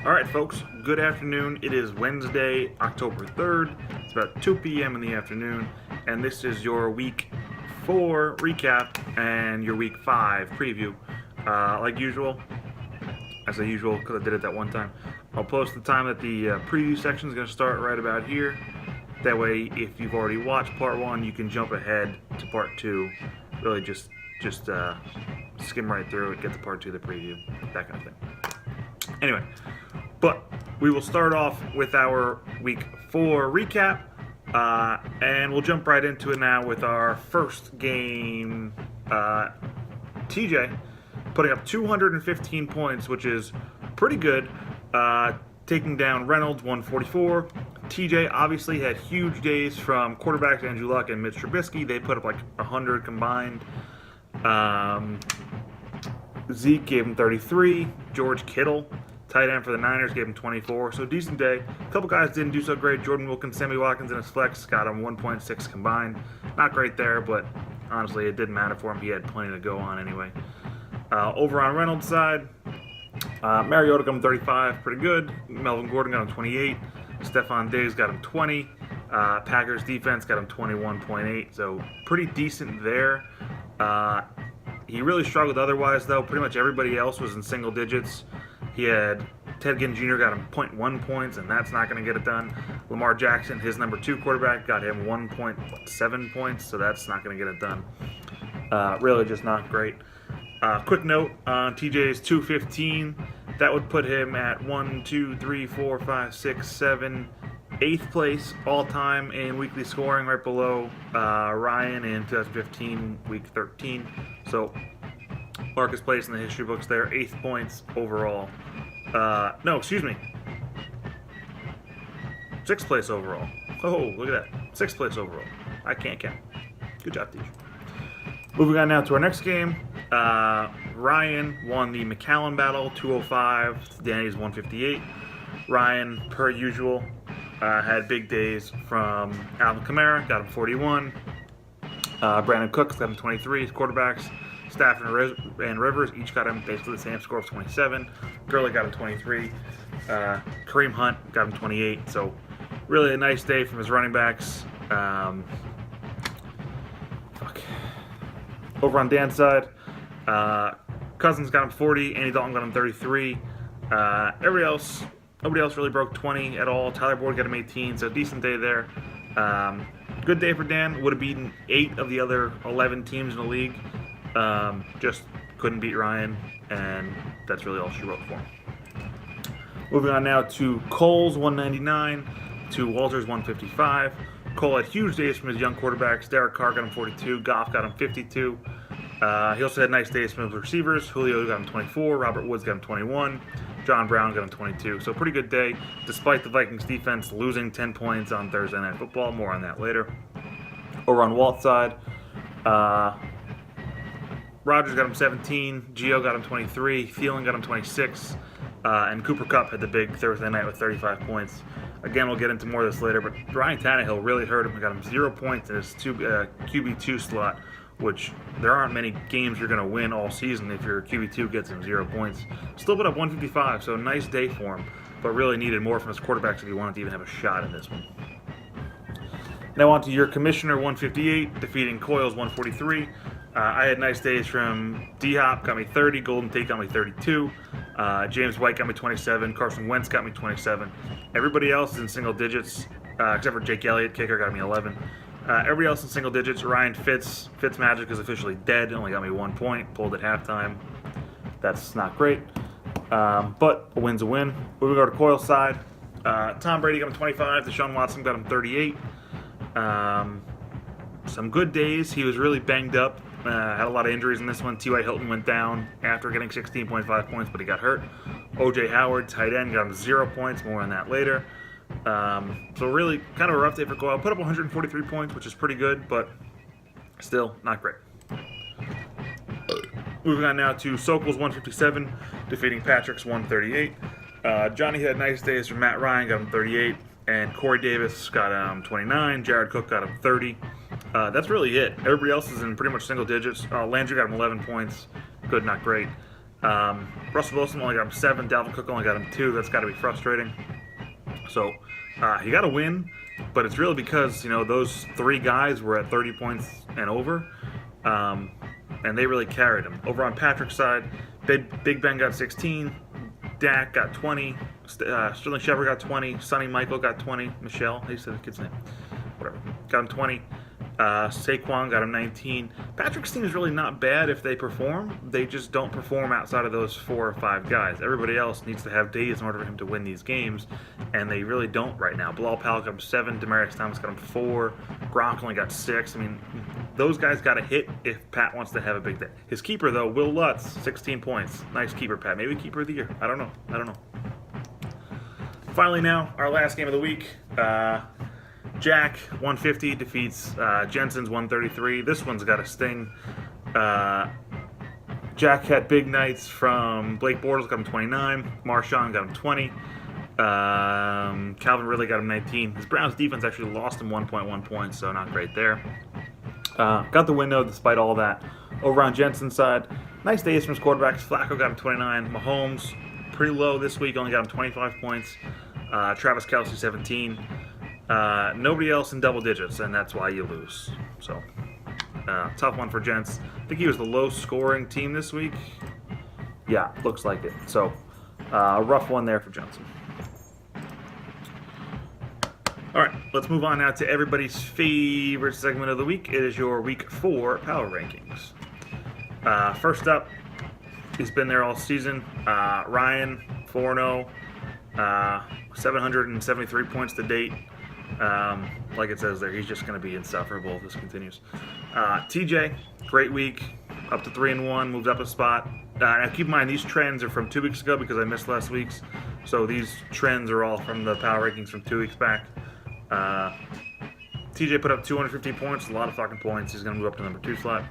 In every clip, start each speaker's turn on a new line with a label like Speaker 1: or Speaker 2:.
Speaker 1: Alright folks, good afternoon. It is Wednesday, October 3rd. It's about 2 p.m. in the afternoon, and this is your Week 4 recap and your Week 5 preview. Like usual, as usual because I did it that one time, I'll post the time that the preview section is going to start right about here. That way, if you've already watched Part 1, you can jump ahead to Part 2. Really just skim right through it, get to Part 2 of the preview, that kind of thing. Anyway, but we will start off with our Week 4 recap, and we'll jump right into it now with our first game. TJ putting up 215 points, which is pretty good, taking down Reynolds 144. TJ obviously had huge days from quarterbacks Andrew Luck and Mitch Trubisky. They put up like 100 combined. Zeke gave him 33. George Kittle, tight end for the Niners, gave him 24. So decent day. A couple guys didn't do so great. Jordan Wilkins, Sammy Watkins in his flex got him 1.6 combined. Not great there, but honestly it didn't matter for him. He had plenty to go on anyway. Over on Reynolds' side, Mariota got him 35, pretty good. Melvin Gordon got him 28. Stephon Diggs got him 20. Packers defense got him 21.8, so pretty decent there. He really struggled otherwise, though. Pretty much everybody else was in single digits. He had Ted Ginn Jr. got him 0.1 points, and that's not going to get it done. Lamar Jackson, his number 2 quarterback, got him 1.7 points, so that's not going to get it done. Really just not great. Quick note on TJ's 215. That would put him at 1, 2, 3, 4, 5, 6, 7, 8th place all-time in weekly scoring, right below Ryan in 2015, week 13. So, Marcus place in the history books there, 8th points overall. No, excuse me. 6th place overall. Oh, look at that. 6th place overall. I can't count. Good job, Teach. Moving on now to our next game. Ryan won the McAllen battle, 205 to Danny's 158. Ryan, per usual, had big days from Alvin Kamara, got him 41. Brandon Cooks got him 23. His quarterbacks, Stafford and Rivers, each got him basically the same score of 27. Gurley got him 23. Kareem Hunt got him 28. So really a nice day from his running backs. Over on Dan's side, Cousins got him 40. Andy Dalton got him 33. Nobody else really broke 20 at all. Tyler Boyd got him 18, so decent day there. Good day for Dan. Would have beaten 8 of the other 11 teams in the league. Just couldn't beat Ryan, and that's really all she wrote for him. Moving on now to Cole's 199 to Walter's 155. Cole had huge days from his young quarterbacks. Derek Carr got him 42. Goff got him 52. He also had nice days from his receivers. Julio got him 24. Robert Woods got him 21. John Brown got him 22. So pretty good day, despite the Vikings defense losing 10 points on Thursday Night Football. More on that later. Over on Walt's side, Rodgers got him 17. Gio got him 23. Thielen got him 26. And Cooper Kupp had the big Thursday night with 35 points. Again, we'll get into more of this later, but Ryan Tannehill really hurt him. He got him 0 points in his QB2 slot, which there aren't many games you're going to win all season if your QB2 gets him 0 points. Still put up 155, so nice day for him, but really needed more from his quarterbacks if he wanted to even have a shot in this one. Now on to your commissioner 158, defeating Coyle's 143. I had nice days from D-Hop, got me 30. Golden Tate got me 32. James White got me 27. Carson Wentz got me 27. Everybody else is in single digits, except for Jake Elliott, kicker, got me 11. Everybody else in single digits. Ryan Fitzmagic is officially dead. Only got me 1 point. Pulled at halftime. That's not great, but a win's a win. Moving over to Coyle's side, Tom Brady got him 25. Deshaun Watson got him 38. Some good days. He was really banged up. Had a lot of injuries in this one. T.Y. Hilton went down after getting 16.5 points, but he got hurt. O.J. Howard, tight end, got him 0 points. More on that later. So really kind of a rough day for Coyle. Put up 143 points, which is pretty good, but still not great. Moving on now to Sokol's 157, defeating Patrick's 138. Johnny had nice days from Matt Ryan, got him 38. And Corey Davis got him 29. Jared Cook got him 30. That's really it. Everybody else is in pretty much single digits. Landry got him 11 points. Good, not great. Russell Wilson only got him 7. Dalvin Cook only got him 2. That's got to be frustrating. So he got a win, but it's really because, you know, those 3 guys were at 30 points and over, and they really carried him. Over on Patrick's side, Big Ben got 16, Dak got 20, Sterling Shepard got 20, Sonny Michael got 20, Michelle, he said the kid's name, whatever, got him 20. Saquon got him 19. Patrick's team is really not bad if they perform. They just don't perform outside of those 4 or 5 guys. Everybody else needs to have days in order for him to win these games, and they really don't right now. Bilal Powell got him 7. Demaryius Thomas got him 4. Gronk only got 6. I mean, those guys got to hit if Pat wants to have a big day. His keeper, though, Will Lutz, 16 points. Nice keeper, Pat. Maybe keeper of the year. I don't know. Finally now, our last game of the week. Jack, 150, defeats Jensen's 133. This one's got a sting. Jack had big nights from Blake Bortles, got him 29. Marshawn got him 20. Calvin Ridley got him 19. His Browns defense actually lost him 1.1 points, so not great there. Got the win, though, despite all that. Over on Jensen's side, nice days from his quarterbacks. Flacco got him 29. Mahomes, pretty low this week, only got him 25 points. Travis Kelce, 17. Nobody else in double digits, and that's why you lose. So, tough one for Gents. I think he was the low-scoring team this week. Yeah, looks like it. So, a rough one there for Jensen. All right, let's move on now to everybody's favorite segment of the week. It is your Week 4 Power Rankings. First up, he's been there all season. Ryan, 4-0, 773 points to date. Like it says there, he's just going to be insufferable if this continues. TJ, great week, up to 3-1, moved up a spot. Now keep in mind, these trends are from 2 weeks ago because I missed last week's. So these trends are all from the power rankings from 2 weeks back. TJ put up 250 points, a lot of fucking points. He's going to move up to number 2 slot.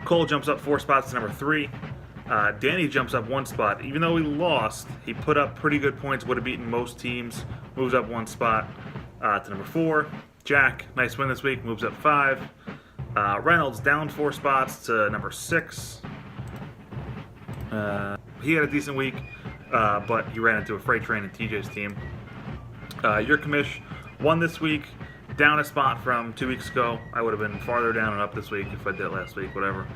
Speaker 1: Cole jumps up 4 spots to number 3. Danny jumps up 1 spot. Even though he lost, he put up pretty good points, would have beaten most teams. Moves up 1 spot to number 4. Jack, nice win this week, moves up 5. Reynolds down 4 spots to number 6. He had a decent week, but he ran into a freight train in TJ's team. Your commish won this week, down a spot from 2 weeks ago. I would have been farther down and up this week if I did it last week, whatever.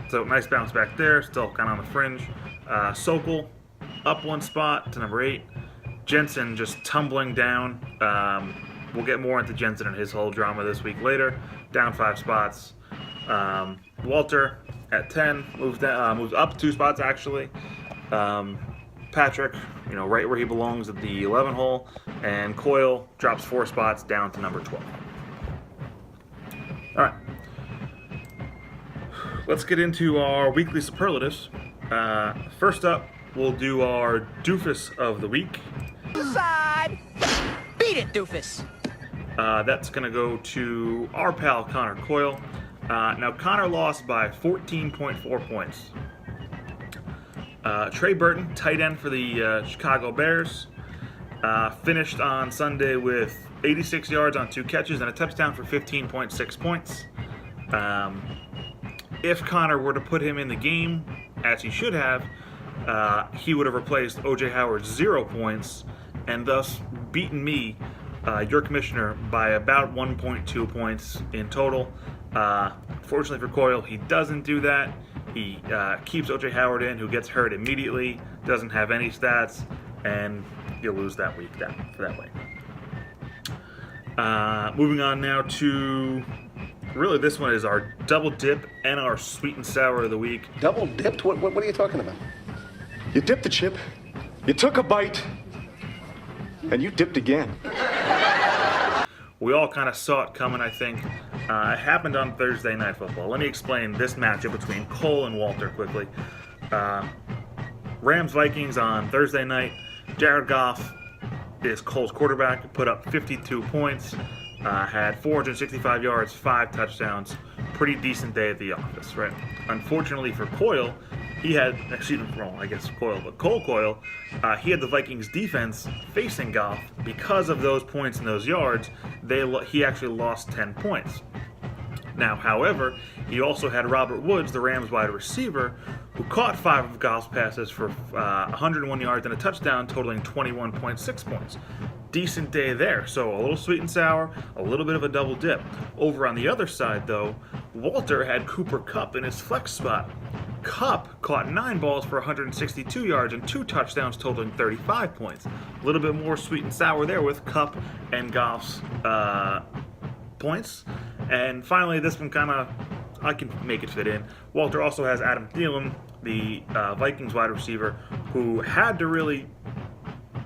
Speaker 1: So nice bounce back there, still kind of on the fringe. Sokol up 1 spot to number 8. Jensen just tumbling down. We'll get more into Jensen and his whole drama this week later. Down 5 spots. Walter at 10 moves up 2 spots actually. Patrick, you know, right where he belongs at the 11 hole, and Coyle drops 4 spots down to number 12. All right. Let's get into our weekly superlatives. First up, we'll do our doofus of the week.
Speaker 2: Side! Beat it, doofus!
Speaker 1: That's going to go to our pal Connor Coyle. Now, Connor lost by 14.4 points. Trey Burton, tight end for the Chicago Bears, finished on Sunday with 86 yards on 2 catches and a touchdown for 15.6 points. If Connor were to put him in the game, as he should have, he would have replaced O.J. Howard's 0 points and thus beaten me, your commissioner, by about 1.2 points in total. Fortunately for Coyle, he doesn't do that. He keeps O.J. Howard in, who gets hurt immediately, doesn't have any stats, and you'll lose that week for that way. Moving on now to, really this one is our double dip and our sweet and sour of the week.
Speaker 3: Double dipped? What are you talking about? You dipped the chip, you took a bite, and you dipped again.
Speaker 1: We all kind of saw it coming, I think. It happened on Thursday Night Football. Let me explain this matchup between Cole and Walter quickly. Rams-Vikings on Thursday night. Jared Goff is Cole's quarterback, put up 52 points, had 465 yards, 5 touchdowns. Pretty decent day at the office, right? Unfortunately for Coyle, he had, Cole Coyle, he had the Vikings defense facing Goff. Because of those points and those yards, he actually lost 10 points. Now, however, he also had Robert Woods, the Rams wide receiver, who caught 5 of Goff's passes for 101 yards and a touchdown, totaling 21.6 points. Decent day there, so a little sweet and sour, a little bit of a double dip. Over on the other side, though, Walter had Cooper Kupp in his flex spot. Kupp caught 9 balls for 162 yards and 2 touchdowns, totaling 35 points. A little bit more sweet and sour there with Kupp and Goff's points. And finally, this one kind of, I can make it fit in. Walter also has Adam Thielen, the Vikings wide receiver, who had to really,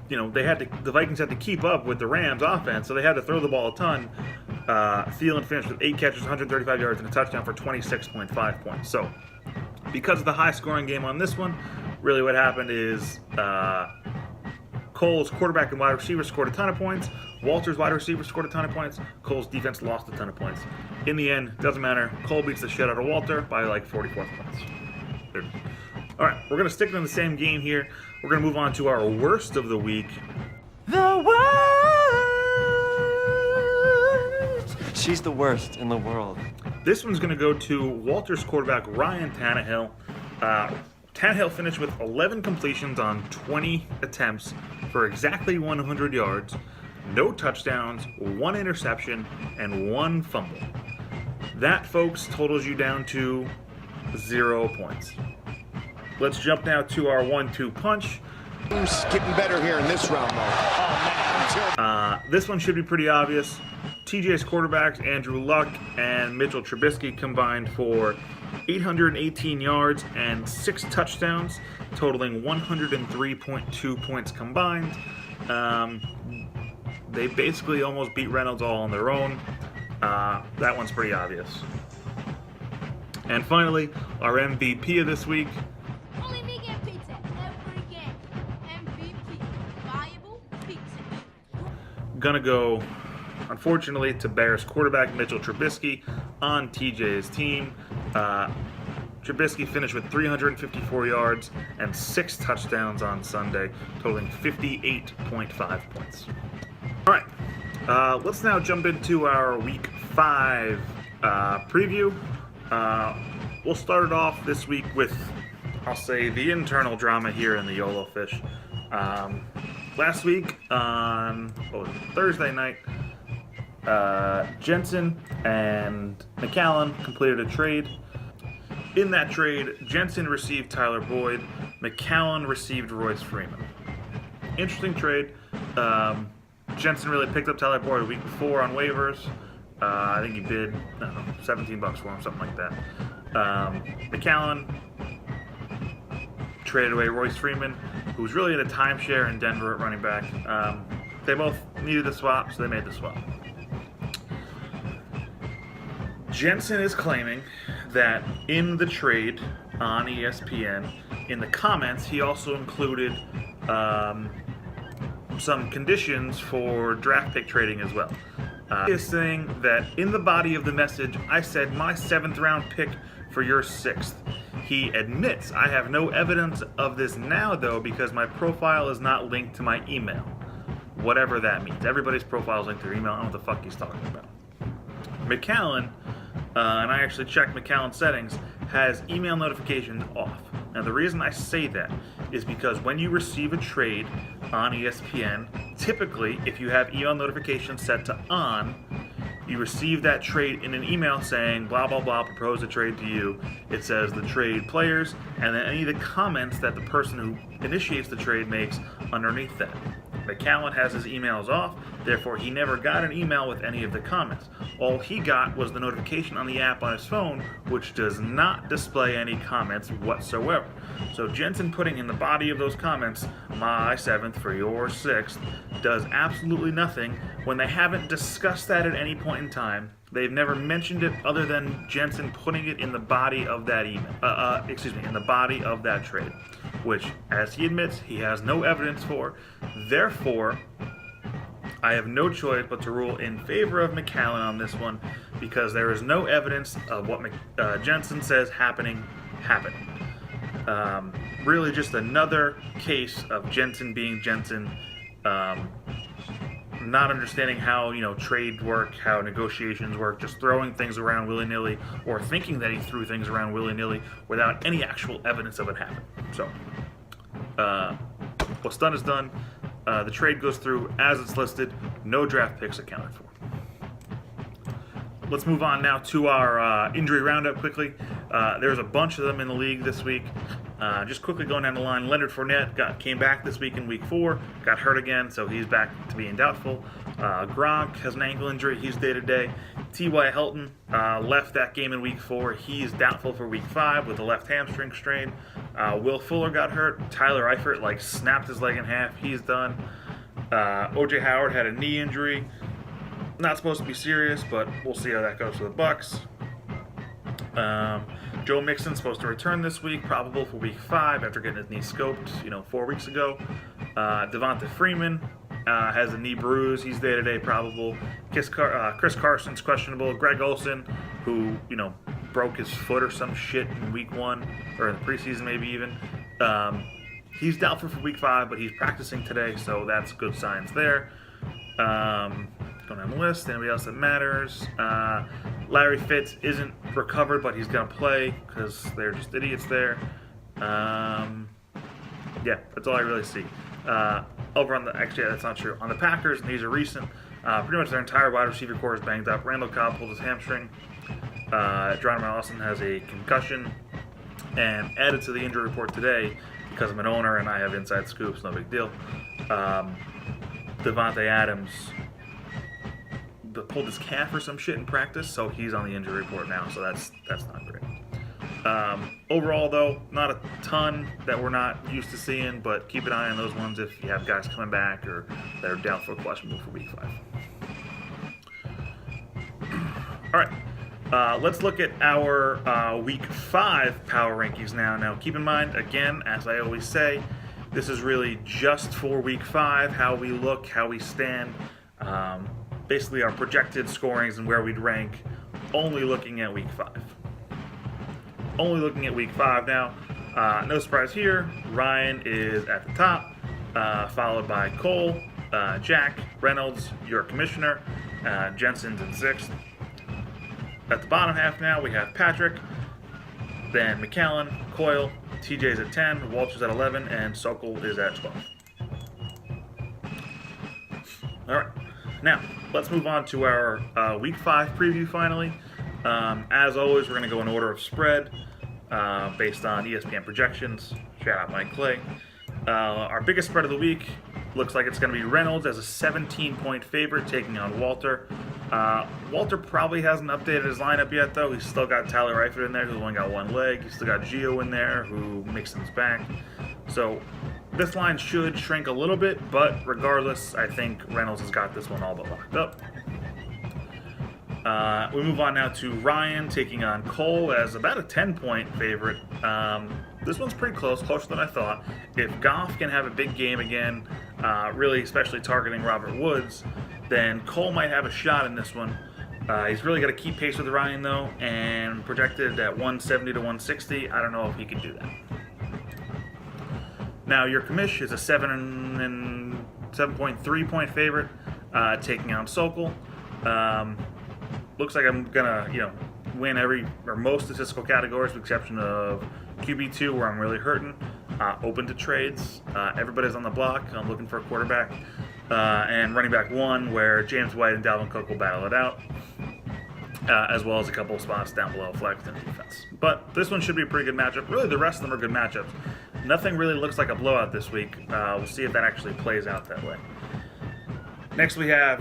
Speaker 1: the Vikings had to keep up with the Rams offense, so they had to throw the ball a ton. Thielen finished with 8 catches, 135 yards, and a touchdown for 26.5 points. So, because of the high-scoring game on this one, really what happened is Cole's quarterback and wide receiver scored a ton of points. Walter's wide receiver scored a ton of points. Cole's defense lost a ton of points. In the end, doesn't matter. Cole beats the shit out of Walter by like 44 points. All right, we're going to stick in the same game here. We're going to move on to our worst of the week.
Speaker 2: The worst.
Speaker 4: She's the worst in the world.
Speaker 1: This one's going to go to Walter's quarterback, Ryan Tannehill. Tannehill finished with 11 completions on 20 attempts for exactly 100 yards, no touchdowns, 1 interception, and 1 fumble. That, folks, totals you down to 0 points. Let's jump now to our 1-2 punch.
Speaker 5: Who's getting better here in this round, though?
Speaker 1: This one should be pretty obvious. TJ's quarterbacks, Andrew Luck and Mitchell Trubisky, combined for 818 yards and 6 touchdowns, totaling 103.2 points combined. They basically almost beat Reynolds all on their own. That one's pretty obvious. And finally, our MVP of this week.
Speaker 6: Only me get pizza every game. MVP. Valuable pizza.
Speaker 1: Gonna go, unfortunately, to Bears quarterback Mitchell Trubisky on TJ's team. Trubisky finished with 354 yards and 6 touchdowns on Sunday, totaling 58.5 points. All right, let's now jump into our Week 5 preview. We'll start it off this week with, I'll say, the internal drama here in the YOLOFIsh. Last week on Thursday night, Jensen and McAllen completed a trade. In that trade, Jensen received Tyler Boyd, McAllen received Royce Freeman. Interesting trade. Jensen really picked up Tyler Boyd a week before on waivers. I think he bid, I don't know, $17 for him, something like that. McAllen traded away Royce Freeman, who was really in a timeshare in Denver at running back. They both needed the swap, so they made the swap. Jensen is claiming that in the trade on ESPN, in the comments, he also included some conditions for draft pick trading as well. He is saying that in the body of the message, I said my 7th round pick for your 6th. He admits, I have no evidence of this now though because my profile is not linked to my email. Whatever that means. Everybody's profile is linked to their email. I don't know what the fuck he's talking about. McAllen, and I actually checked McAllen's settings, has email notifications off. Now the reason I say that is because when you receive a trade on ESPN, typically if you have email notifications set to on, you receive that trade in an email saying blah blah blah, propose a trade to you. It says the trade players and then any of the comments that the person who initiates the trade makes underneath that. McAllen has his emails off, therefore he never got an email with any of the comments. All he got was the notification on the app on his phone, which does not display any comments whatsoever. So Jensen putting in the body of those comments, my 7th for your 6th, does absolutely nothing when they haven't discussed that at any point in time. They've never mentioned it other than Jensen putting it in the body of that email, in the body of that trade, which, as he admits, he has no evidence for. Therefore, I have no choice but to rule in favor of McAllen on this one because there is no evidence of what Jensen says happened. Really just another case of Jensen being Jensen, not understanding how, trade work, how negotiations work, just throwing things around willy-nilly, or thinking that he threw things around willy-nilly without any actual evidence of it happening. So, what's done is done. The trade goes through as it's listed. No draft picks accounted for. Let's move on now to our injury roundup quickly. There's a bunch of them in the league this week. Just quickly going down the line, Leonard Fournette came back this week in week 4, got hurt again, so he's back to being doubtful. Gronk has an ankle injury, he's day-to-day. T.Y. Hilton left that game in week 4. He's doubtful for week 5 with a left hamstring strain. Will Fuller got hurt. Tyler Eifert snapped his leg in half. He's done. O.J. Howard had a knee injury. Not supposed to be serious, but we'll see how that goes for the Bucs. Joe Mixon's supposed to return this week, probable for week 5 after getting his knee scoped, 4 weeks ago. Devonta Freeman has a knee bruise. He's day-to-day probable. Chris Carson's questionable. Greg Olsen, who, broke his foot or some shit in week 1, or in the preseason maybe even. He's doubtful for week 5, but he's practicing today, so that's good signs there. Going down the list, anybody else that matters? Larry Fitz isn't recovered, but he's going to play because they're just idiots there. Yeah, that's all I really see. Over on actually, that's not true. On the Packers, and these are recent, pretty much their entire wide receiver core is banged up. Randall Cobb pulled his hamstring. Geronimo Allison has a concussion. And added to the injury report today, because I'm an owner and I have inside scoops, no big deal. Devontae Adams pulled his calf or some shit in practice, so he's on the injury report now, so that's not great. Overall, though, not a ton that we're not used to seeing, but keep an eye on those ones if you have guys coming back or that are doubtful, questionable for week 5. All right, let's look at our week 5 power rankings now. Now, keep in mind, again, as I always say, this is really just for week 5, how we look, how we stand. Basically our projected scorings and where we'd rank, only looking at week 5. Only looking at week 5 now. No surprise here, Ryan is at the top, followed by Cole, Jack, Reynolds, your commissioner, Jensen's in 6th. At the bottom half now, we have Patrick, then McAllen, Coyle, TJ's at 10, Walter's at 11, and Sokol is at 12. All right. Now, let's move on to our Week 5 preview finally. As always, we're going to go in order of spread based on ESPN projections. Shout out Mike Clay. Our biggest spread of the week looks like it's going to be Reynolds as a 17-point favorite taking on Walter. Walter probably hasn't updated his lineup yet, though. He's still got Tyler Eifert in there, who's only got one leg. He's still got Gio in there, who Mixon's back. So this line should shrink a little bit, but regardless, I think Reynolds has got this one all but locked up. We move on now to Ryan taking on Cole as about a 10-point favorite. This one's pretty close, closer than I thought. If Goff can have a big game again, really especially targeting Robert Woods, then Cole might have a shot in this one. He's really got to keep pace with Ryan, though, and projected at 170 to 160. I don't know if he can do that. Now, your commish is a 7.3 point favorite, taking on Sokol. Looks like I'm gonna, win most statistical categories, with the exception of QB2, where I'm really hurting. Open to trades. Everybody's on the block. I'm looking for a quarterback. And running back 1, where James White and Dalvin Cook will battle it out, as well as a couple of spots down below flex and defense. But this one should be a pretty good matchup. Really, the rest of them are good matchups. Nothing really looks like a blowout this week. We'll see if that actually plays out that way. Next, we have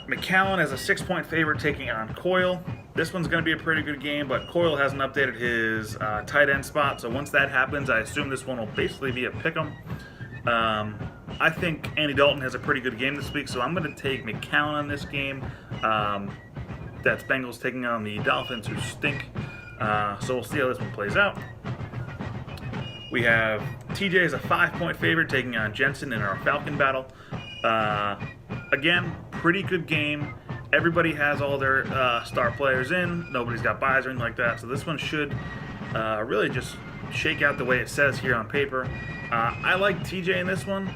Speaker 1: McAllen as a 6-point favorite taking on Coyle. This one's going to be a pretty good game, but Coyle hasn't updated his tight end spot, so once that happens, I assume this one will basically be a pick'em. I think Andy Dalton has a pretty good game this week, so I'm going to take McAllen on this game. That's Bengals taking on the Dolphins, who stink. So we'll see how this one plays out. We have TJ as a 5-point favorite taking on Jensen in our Falcon battle. Again, pretty good game. Everybody has all their star players in. Nobody's got buys or anything like that. So this one should really just shake out the way it says here on paper. I like TJ in this one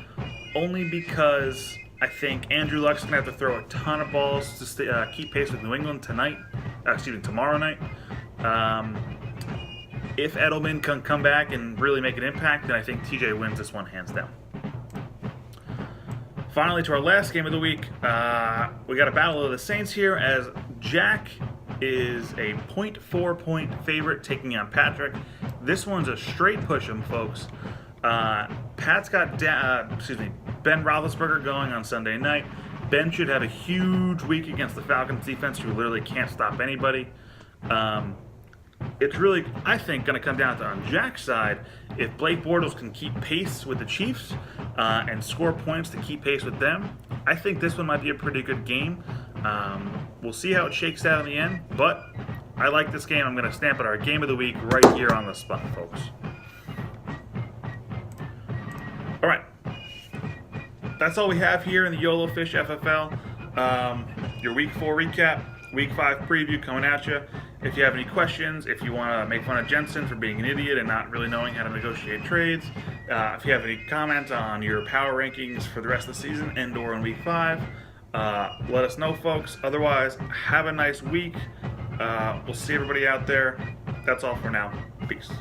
Speaker 1: only because I think Andrew Luck's going to have to throw a ton of balls to keep pace with New England tomorrow night. If Edelman can come back and really make an impact, then I think TJ wins this one hands down. Finally, to our last game of the week, we got a battle of the Saints here as Jack is a 0.4 point favorite taking on Patrick. This one's a straight push 'em, folks. Pat's got Ben Roethlisberger going on Sunday night. Ben should have a huge week against the Falcons defense, who literally can't stop anybody. It's really, I think, going to come down to on Jack's side if Blake Bortles can keep pace with the Chiefs and score points to keep pace with them. I think this one might be a pretty good game. We'll see how it shakes out in the end, but I like this game. I'm going to stamp it our game of the week right here on the spot, folks. All right. That's all we have here in the YOLOFIsh FFL. Your Week 4 recap, Week 5 preview coming at you. If you have any questions, if you want to make fun of Jensen for being an idiot and not really knowing how to negotiate trades, if you have any comments on your power rankings for the rest of the season and/or in Week 5, let us know, folks. Otherwise, have a nice week. We'll see everybody out there. That's all for now. Peace.